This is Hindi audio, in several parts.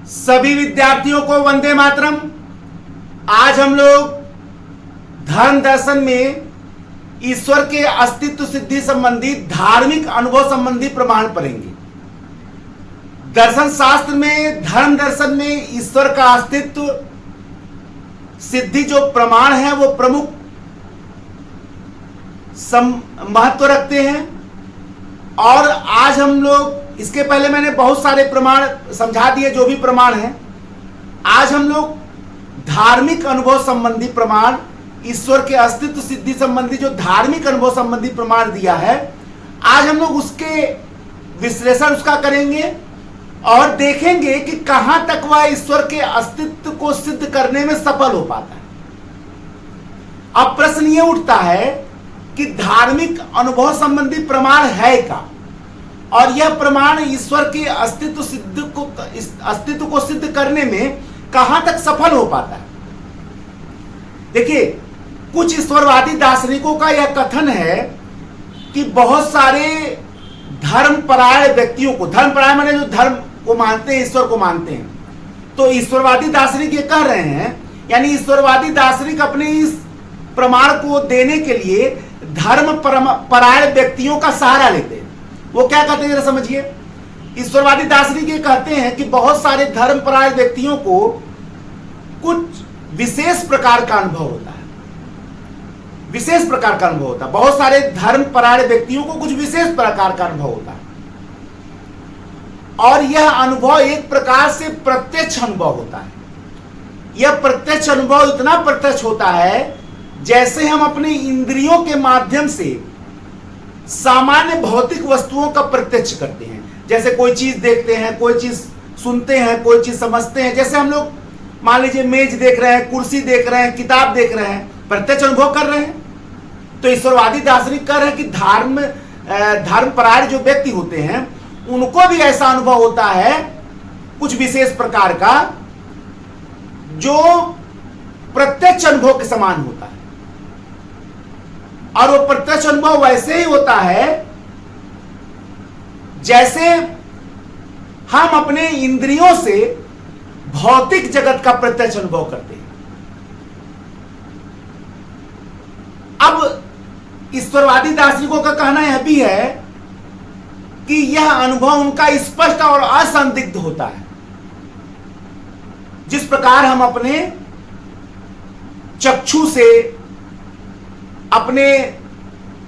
सभी विद्यार्थियों को वंदे मातरम। आज हम लोग धर्म दर्शन में ईश्वर के अस्तित्व सिद्धि संबंधी धार्मिक अनुभव संबंधी प्रमाण पढ़ेंगे। दर्शन शास्त्र में, धर्म दर्शन में ईश्वर का अस्तित्व सिद्धि जो प्रमाण है वो प्रमुख महत्व रखते हैं। और आज हम लोग, इसके पहले मैंने बहुत सारे प्रमाण समझा दिए जो भी प्रमाण हैं। आज हम लोग धार्मिक अनुभव संबंधी प्रमाण, ईश्वर के अस्तित्व सिद्धि संबंधी जो धार्मिक अनुभव संबंधी प्रमाण दिया है, आज हम लोग उसके विश्लेषण उसका करेंगे और देखेंगे कि कहां तक वह ईश्वर के अस्तित्व को सिद्ध करने में सफल हो पाता है। अब प्रश्न यह उठता है कि धार्मिक अनुभव संबंधी प्रमाण है क्या, और यह प्रमाण ईश्वर के अस्तित्व को सिद्ध करने में कहां तक सफल हो पाता है। देखिए, कुछ ईश्वरवादी दार्शनिकों का यह कथन है कि बहुत सारे धर्मपरायण व्यक्तियों को, धर्मपरायण माने जो धर्म को मानते हैं, ईश्वर को मानते हैं, तो ईश्वरवादी दार्शनिक ये कह रहे हैं, यानी ईश्वरवादी दार्शनिक अपने इस प्रमाण को देने के लिए धर्मपरायण व्यक्तियों का सहारा लेते हैं। वो क्या कहते हैं जरा समझिए। ईश्वरवादी दार्शनिक ये कहते हैं कि बहुत सारे धर्मपरायण व्यक्तियों को कुछ विशेष प्रकार का अनुभव होता है, विशेष प्रकार का अनुभव होता है। बहुत सारे धर्मपरायण व्यक्तियों को कुछ विशेष प्रकार का अनुभव होता है, और यह अनुभव एक प्रकार से प्रत्यक्ष अनुभव होता है। यह प्रत्यक्ष अनुभव इतना प्रत्यक्ष होता है जैसे हम अपने इंद्रियों के माध्यम से सामान्य भौतिक वस्तुओं का प्रत्यक्ष करते हैं। जैसे कोई चीज देखते हैं, कोई चीज सुनते हैं, कोई चीज समझते हैं। जैसे हम लोग मान लीजिए मेज देख रहे हैं, कुर्सी देख रहे हैं, किताब देख रहे हैं, प्रत्यक्ष अनुभव कर रहे हैं। तो ईश्वरवादी दार्शनिक कह रहे हैं कि धर्मपरायण जो व्यक्ति होते हैं उनको भी ऐसा अनुभव होता है कुछ विशेष प्रकार का, जो प्रत्यक्ष अनुभव के समान होता है। और वो प्रत्यक्ष अनुभव वैसे ही होता है जैसे हम अपने इंद्रियों से भौतिक जगत का प्रत्यक्ष अनुभव करते हैं। अब ईश्वरवादी दार्शनिकों का कहना यह भी है कि यह अनुभव उनका स्पष्ट और असंदिग्ध होता है। जिस प्रकार हम अपने चक्षु से, अपने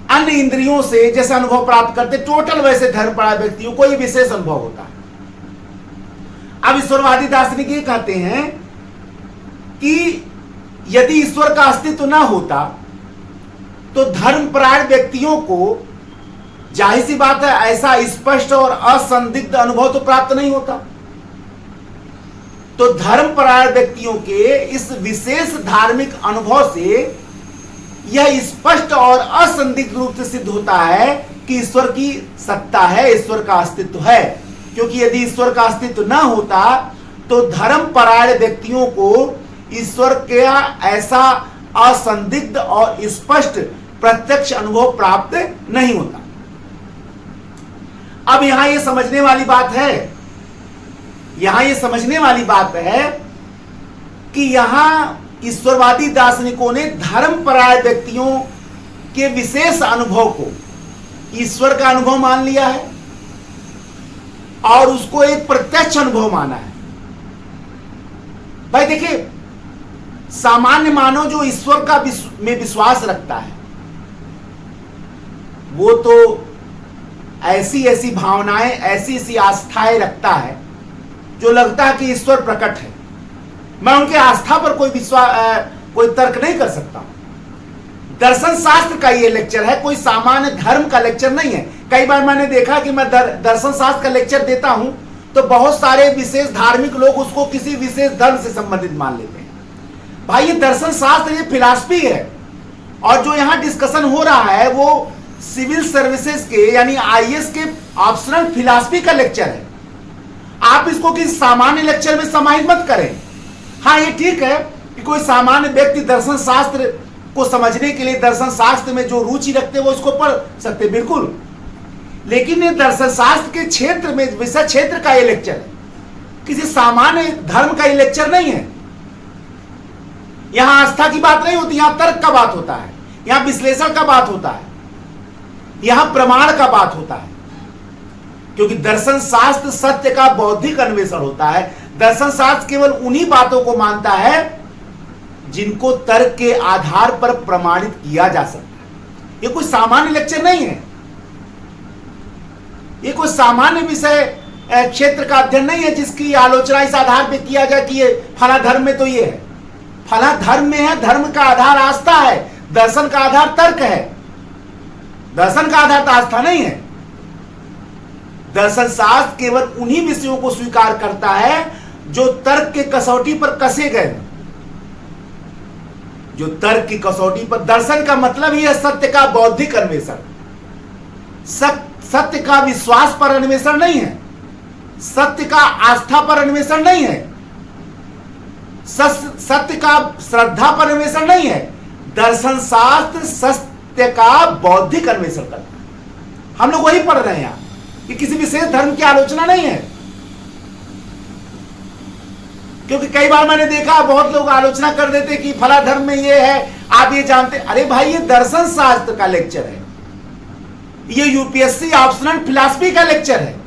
अन्य इंद्रियों से जैसे अनुभव प्राप्त करते, टोटल वैसे धर्मपरायण व्यक्तियों को यह विशेष अनुभव होता है। अब ईश्वरवादी दार्शनिक ये कहते हैं कि यदि ईश्वर का अस्तित्व ना होता तो धर्मपरायण व्यक्तियों को जाहिर सी बात है ऐसा स्पष्ट और असंदिग्ध अनुभव तो प्राप्त नहीं होता। तो धर्मपरायण व्यक्तियों के इस विशेष धार्मिक अनुभव से यह स्पष्ट और असंदिग्ध रूप से सिद्ध होता है कि ईश्वर की सत्ता है, ईश्वर का अस्तित्व है। क्योंकि यदि ईश्वर का अस्तित्व न होता तो धर्मपरायण व्यक्तियों को ईश्वर का ऐसा असंदिग्ध और स्पष्ट प्रत्यक्ष अनुभव प्राप्त नहीं होता। अब यहां यह समझने वाली बात है, यहां यह समझने वाली बात है कि यहां ईश्वरवादी दार्शनिकों ने धर्मपरायण व्यक्तियों के विशेष अनुभव को ईश्वर का अनुभव मान लिया है और उसको एक प्रत्यक्ष अनुभव माना है। भाई देखिए, सामान्य मानव जो ईश्वर का में विश्वास रखता है वो तो ऐसी ऐसी भावनाएं, ऐसी ऐसी आस्थाएं रखता है जो लगता है कि ईश्वर प्रकट है। मैं उनकी आस्था पर कोई तर्क नहीं कर सकता। दर्शन शास्त्र का ये लेक्चर है, कोई सामान्य धर्म का लेक्चर नहीं है। कई बार मैंने देखा कि मैं दर्शन शास्त्र का लेक्चर देता हूं तो बहुत सारे विशेष धार्मिक लोग उसको किसी विशेष धर्म से संबंधित मान लेते हैं। भाई ये दर्शन शास्त्र, ये फिलॉसफी है, और जो यहां डिस्कशन हो रहा है वो सिविल सर्विसेज के यानी आईएएस के ऑप्शनल फिलॉसफी का लेक्चर है। आप इसको किसी सामान्य लेक्चर में समाहित मत करें। हाँ, ये ठीक है कि कोई सामान्य व्यक्ति दर्शन शास्त्र को समझने के लिए दर्शन शास्त्र में जो रुचि रखते वो उसको पढ़ सकते, बिल्कुल। लेकिन ये दर्शन शास्त्र के क्षेत्र में, विषय क्षेत्र का ये लेक्चर है किसी सामान्य धर्म का ये लेक्चर नहीं है। यहां आस्था की बात नहीं होती, यहां तर्क का बात होता है, यहां विश्लेषण का बात होता है, यहां प्रमाण का बात होता है। क्योंकि दर्शन शास्त्र सत्य का बौद्धिक अन्वेषण होता है। दर्शन शास्त्र केवल उन्हीं बातों को मानता है जिनको तर्क के आधार पर प्रमाणित किया जा सकता है। यह कोई सामान्य लेक्चर नहीं है, यह कोई सामान्य विषय क्षेत्र का अध्ययन नहीं है जिसकी आलोचना इस आधार पर किया जाए कि ये फला धर्म में तो ये है, फला धर्म में है। धर्म का आधार आस्था है, दर्शन का आधार तर्क है। दर्शन का आधार तो आस्था नहीं है। दर्शन शास्त्र केवल उन्हीं विषयों को स्वीकार करता है जो तर्क के कसौटी पर कसे गए, जो तर्क की कसौटी पर। दर्शन का मतलब ही है सत्य का बौद्धिक अन्वेषण, सत्य का विश्वास पर अन्वेषण नहीं है, सत्य का आस्था पर अन्वेषण नहीं है, सत्य का श्रद्धा पर अन्वेषण नहीं है। दर्शन शास्त्र सत्य का बौद्धिक अन्वेषण करता है। हम लोग वही पढ़ रहे हैं यहां, कि किसी विशेष धर्म की आलोचना नहीं है। क्योंकि कई बार मैंने देखा बहुत लोग आलोचना कर देते कि फला धर्म में ये है, आप ये जानते। अरे भाई, ये दर्शन शास्त्र का लेक्चर है, ये यूपीएससी ऑप्शनल फिलॉसफी का लेक्चर है।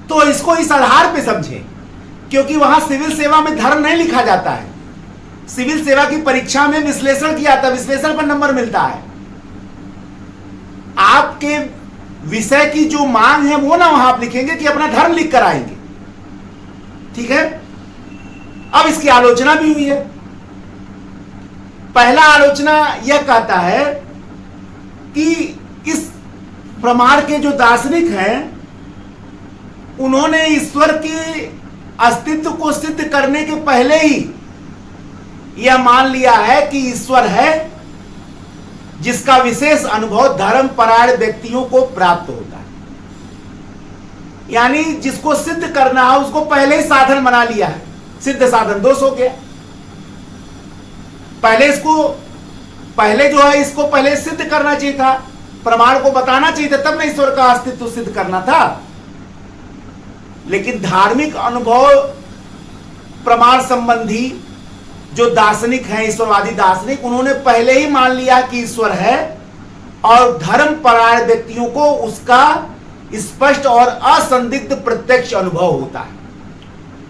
तो इसको इस आधार पे समझें, क्योंकि वहां सिविल सेवा में धर्म नहीं लिखा जाता है। सिविल सेवा की परीक्षा में विश्लेषण किया था, विश्लेषण पर नंबर मिलता है। आपके विषय की जो मांग है वो ना वहां आप लिखेंगे कि अपना धर्म लिख कर आएंगे, ठीक है। अब इसकी आलोचना भी हुई है। पहला आलोचना यह कहता है कि इस प्रमाण के जो दार्शनिक हैं उन्होंने ईश्वर के अस्तित्व को सिद्ध करने के पहले ही यह मान लिया है कि ईश्वर है, जिसका विशेष अनुभव धर्म परायण व्यक्तियों को प्राप्त होता है। यानी जिसको सिद्ध करना है उसको पहले ही साधन बना लिया है। सिद्ध साधन दोष हो गया। पहले जो है इसको पहले सिद्ध करना चाहिए था, प्रमाण को बताना चाहिए था, तब ना ईश्वर का अस्तित्व सिद्ध करना था। लेकिन धार्मिक अनुभव प्रमाण संबंधी जो दार्शनिक हैं, ईश्वरवादी दार्शनिक, उन्होंने पहले ही मान लिया कि ईश्वर है और धर्म परायण व्यक्तियों को उसका स्पष्ट और असंदिग्ध प्रत्यक्ष अनुभव होता है।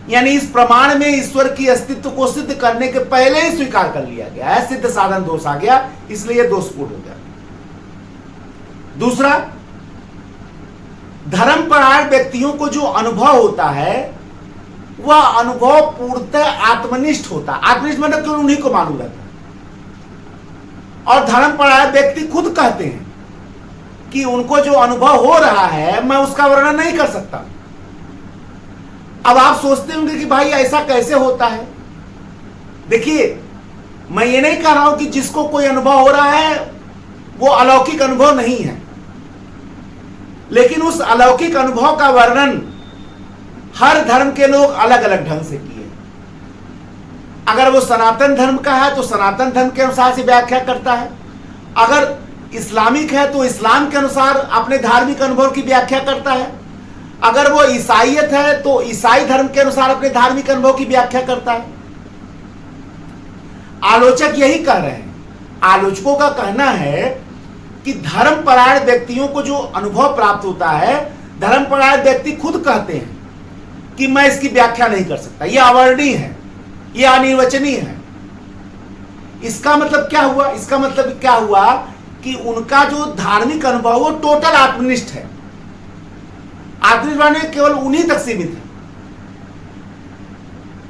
यानी इस प्रमाण में ईश्वर की अस्तित्व को सिद्ध करने के पहले ही स्वीकार कर लिया गया है। सिद्ध साधन दोष आ गया, इसलिए दोषपूर्ण हो गया। दूसरा, धर्म परायण व्यक्तियों को जो अनुभव होता है वह अनुभव पूर्णतः आत्मनिष्ठ होता है। आत्मनिष्ठ मतलब केवल उन्हीं को मालूम रहता है। और धर्म परायण व्यक्ति खुद कहते हैं कि उनको जो अनुभव हो रहा है मैं उसका वर्णन नहीं कर सकता। अब आप सोचते होंगे कि भाई ऐसा कैसे होता है। देखिए, मैं ये नहीं कह रहा हूं कि जिसको कोई अनुभव हो रहा है वो अलौकिक अनुभव नहीं है, लेकिन उस अलौकिक अनुभव का वर्णन हर धर्म के लोग अलग अलग ढंग से किए। अगर वो सनातन धर्म का है तो सनातन धर्म के अनुसार से व्याख्या करता है, अगर इस्लामिक है तो इस्लाम के अनुसार अपने धार्मिक अनुभव की व्याख्या करता है, अगर वो ईसाईयत है तो ईसाई धर्म के अनुसार अपने धार्मिक अनुभव की व्याख्या करता है। आलोचक यही कह रहे हैं। आलोचकों का कहना है कि धर्म परायण व्यक्तियों को जो अनुभव प्राप्त होता है, धर्म परायण व्यक्ति खुद कहते हैं कि मैं इसकी व्याख्या नहीं कर सकता, यह अवर्णीय है, यह अनिर्वचनीय है। इसका मतलब क्या हुआ? इसका मतलब क्या हुआ कि उनका जो धार्मिक अनुभव वो टोटल आत्मनिष्ठ है। आत्मनिष्ठ केवल उन्हीं तक सीमित है।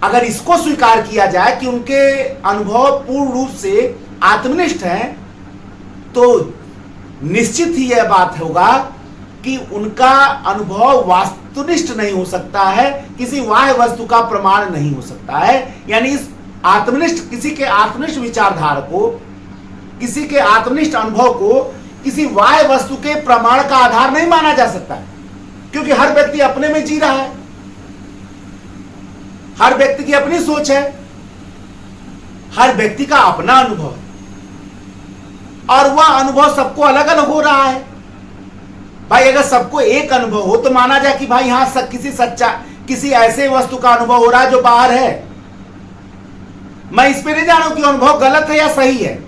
अगर इसको स्वीकार किया जाए कि उनके अनुभव पूर्ण रूप से आत्मनिष्ठ हैं, तो निश्चित ही यह बात होगा कि उनका अनुभव वास्तुनिष्ठ नहीं हो सकता है, किसी बाह्य वस्तु का प्रमाण नहीं हो सकता है। यानी इस आत्मनिष्ठ, किसी के आत्मनिष्ठ विचारधारा को, किसी के आत्मनिष्ठ अनुभव को किसी बाह्य वस्तु के प्रमाण का आधार नहीं माना जा सकता है, क्योंकि हर व्यक्ति अपने में जी रहा है, हर व्यक्ति की अपनी सोच है, हर व्यक्ति का अपना अनुभव है और वह अनुभव सबको अलग अलग हो रहा है। भाई अगर सबको एक अनुभव हो तो माना जाए कि भाई यहां किसी ऐसे वस्तु का अनुभव हो रहा है जो बाहर है। मैं इस पे नहीं जा रहा हूं कि अनुभव गलत है या सही है,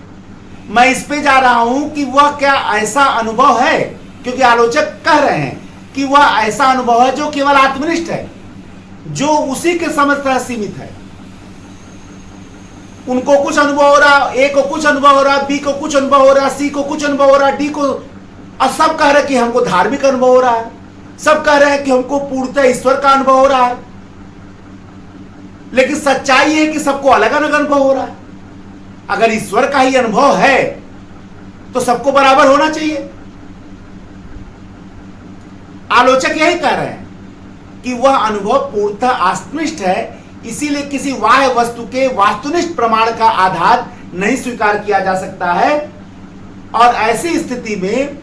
मैं इस पे जा रहा हूं कि वह क्या ऐसा अनुभव है, क्योंकि आलोचक कह रहे हैं कि वह ऐसा अनुभव है जो केवल आत्मनिष्ठ है, जो उसी के समझ तक सीमित है। उनको कुछ अनुभव हो रहा, ए को कुछ अनुभव हो रहा, बी को कुछ अनुभव हो रहा, सी को कुछ अनुभव हो रहा, डी को, और सब कह रहे हैं कि हमको धार्मिक अनुभव हो रहा है, सब कह रहे हैं कि हमको पूर्णतः ईश्वर का अनुभव हो रहा है। लेकिन सच्चाई है कि सबको अलग अलग अनुभव हो रहा है। अगर ईश्वर का ही अनुभव है तो सबको बराबर होना चाहिए। आलोचक यही कह रहे हैं कि वह अनुभव पूर्णतः आत्मनिष्ठ है, इसीलिए किसी बाह्य वस्तु के वास्तुनिष्ठ प्रमाण का आधार नहीं स्वीकार किया जा सकता है, और ऐसी स्थिति में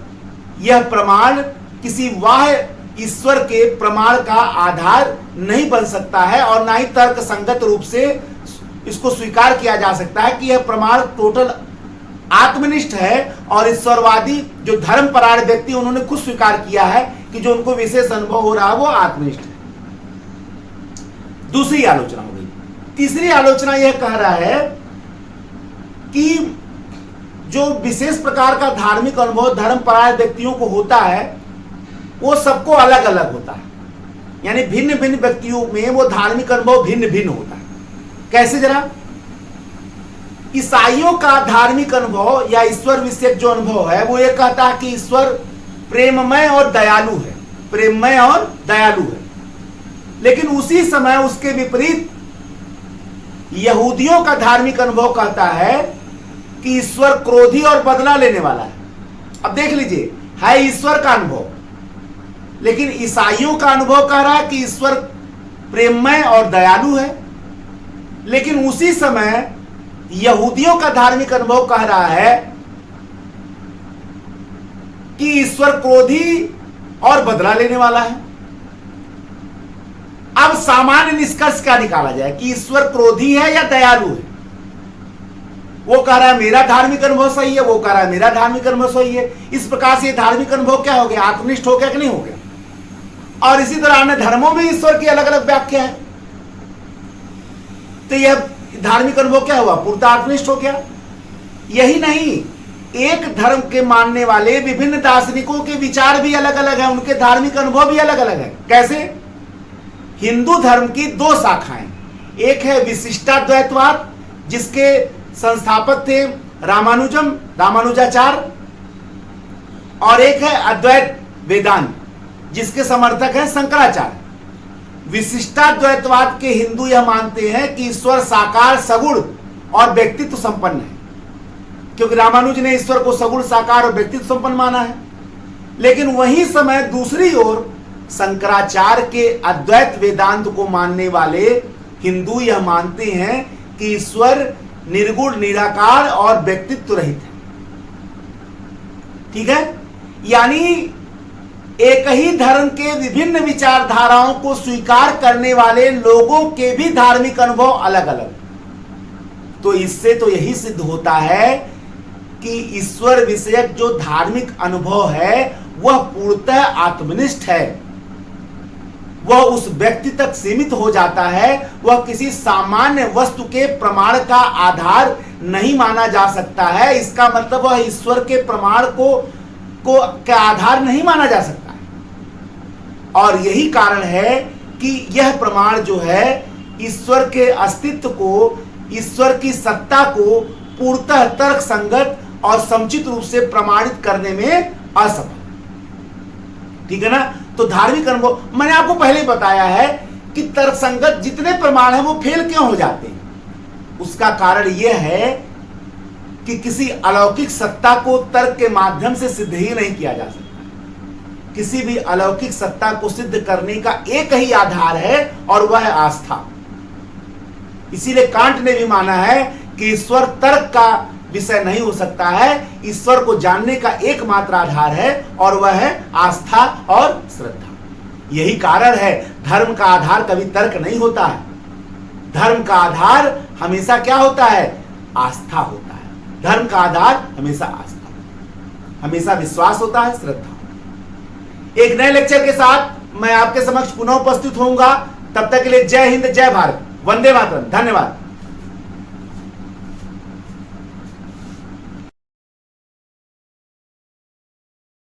यह प्रमाण किसी बाह्य ईश्वर के प्रमाण का आधार नहीं बन सकता है, और ना ही तर्क संगत रूप से इसको स्वीकार किया जा सकता है कि यह प्रमाण टोटल आत्मनिष्ठ है। और ईश्वरवादी जो धर्मपरायण व्यक्ति, उन्होंने खुद स्वीकार किया है कि जो उनको विशेष अनुभव हो रहा है वो आत्मनिष्ठ है। दूसरी आलोचना हो गई। तीसरी आलोचना यह कह रहा है कि जो विशेष प्रकार का धार्मिक अनुभव धर्मपरायण व्यक्तियों को होता है वो सबको अलग अलग होता है, यानी भिन्न भिन्न व्यक्तियों में वो धार्मिक अनुभव भिन्न भिन्न होता है। कैसे जरा? ईसाइयों का धार्मिक अनुभव या ईश्वर विषयक जो अनुभव है वो ये कहता है कि ईश्वर प्रेममय और दयालु है, प्रेममय और दयालु है। लेकिन उसी समय उसके विपरीत यहूदियों का धार्मिक अनुभव कहता है कि ईश्वर क्रोधी और बदला लेने वाला है। अब देख लीजिए, है ईश्वर का अनुभव, लेकिन ईसाइयों का अनुभव कह रहा है कि ईश्वर प्रेममय और दयालु है। लेकिन उसी समय यहूदियों का धार्मिक अनुभव कह रहा है कि ईश्वर क्रोधी और बदला लेने वाला है। अब सामान्य निष्कर्ष क्या निकाला जाए कि ईश्वर क्रोधी है या दयालु है? वो कह रहा है मेरा धार्मिक अनुभव सही है, वो कह रहा है मेरा धार्मिक अनुभव सही है। इस प्रकार से धार्मिक अनुभव क्या हो गया? आत्मनिष्ठ हो गया कि नहीं हो गया? और इसी तरह अन्य धर्मों में ईश्वर की अलग अलग व्याख्या है, तो यह धार्मिक अनुभव क्या हुआ? पूर्णतः आत्मनिष्ठ हो गया। यही नहीं, एक धर्म के मानने वाले विभिन्न दार्शनिकों के विचार भी अलग अलग हैं, उनके धार्मिक अनुभव भी अलग अलग है। कैसे? हिंदू धर्म की दो शाखाएं, एक है विशिष्टाद्वैतवाद जिसके संस्थापक थे रामानुजाचार्य, और एक है अद्वैत वेदांत जिसके समर्थक हैं शंकराचार्य। विशिष्टाद्वैतवाद के हिंदू यह मानते हैं कि ईश्वर साकार, सगुण और व्यक्तित्व संपन्न है, क्योंकि रामानुज ने ईश्वर को सगुण, साकार और व्यक्तित्व संपन्न माना है। लेकिन वही समय दूसरी ओर शंकराचार्य के अद्वैत वेदांत को मानने वाले हिंदू यह मानते हैं कि ईश्वर निर्गुण, निराकार और व्यक्तित्व रहित है। ठीक है, यानी एक ही धर्म के विभिन्न विचारधाराओं को स्वीकार करने वाले लोगों के भी धार्मिक अनुभव अलग अलग। तो इससे तो यही सिद्ध होता है कि ईश्वर विषयक जो धार्मिक अनुभव है वह पूर्णतः आत्मनिष्ठ है, वह उस व्यक्ति तक सीमित हो जाता है, वह किसी सामान्य वस्तु के प्रमाण का आधार नहीं माना जा सकता है। इसका मतलब वह ईश्वर के प्रमाण को का आधार नहीं माना जा सकता है। और यही कारण है कि यह प्रमाण जो है ईश्वर के अस्तित्व को, ईश्वर की सत्ता को पूर्णतः तर्क संगत और समुचित रूप से प्रमाणित करने में असफल। ठीक है ना? तो धार्मिक अनुभव मैंने आपको पहले बताया है कि तर्कसंगत जितने प्रमाण हैं वो फेल क्यों हो जाते हैं। उसका कारण यह है कि किसी अलौकिक सत्ता को तर्क के माध्यम से सिद्ध ही नहीं किया जा सकता। किसी भी अलौकिक सत्ता को सिद्ध करने का एक ही आधार है और वह है आस्था। इसीलिए कांट ने भी माना है कि ईश्वर तर्क का विषय नहीं हो सकता है, ईश्वर को जानने का एकमात्र आधार है और वह है आस्था और श्रद्धा। यही कारण है धर्म का आधार कभी तर्क नहीं होता है। धर्म का आधार हमेशा क्या होता है? आस्था होता है। धर्म का आधार हमेशा आस्था, हमेशा विश्वास होता है, श्रद्धा। एक नए लेक्चर के साथ मैं आपके समक्ष पुनः उपस्थित होऊंगा। तब तक के लिए जय हिंद, जय भारत, वंदे मातरम, धन्यवाद।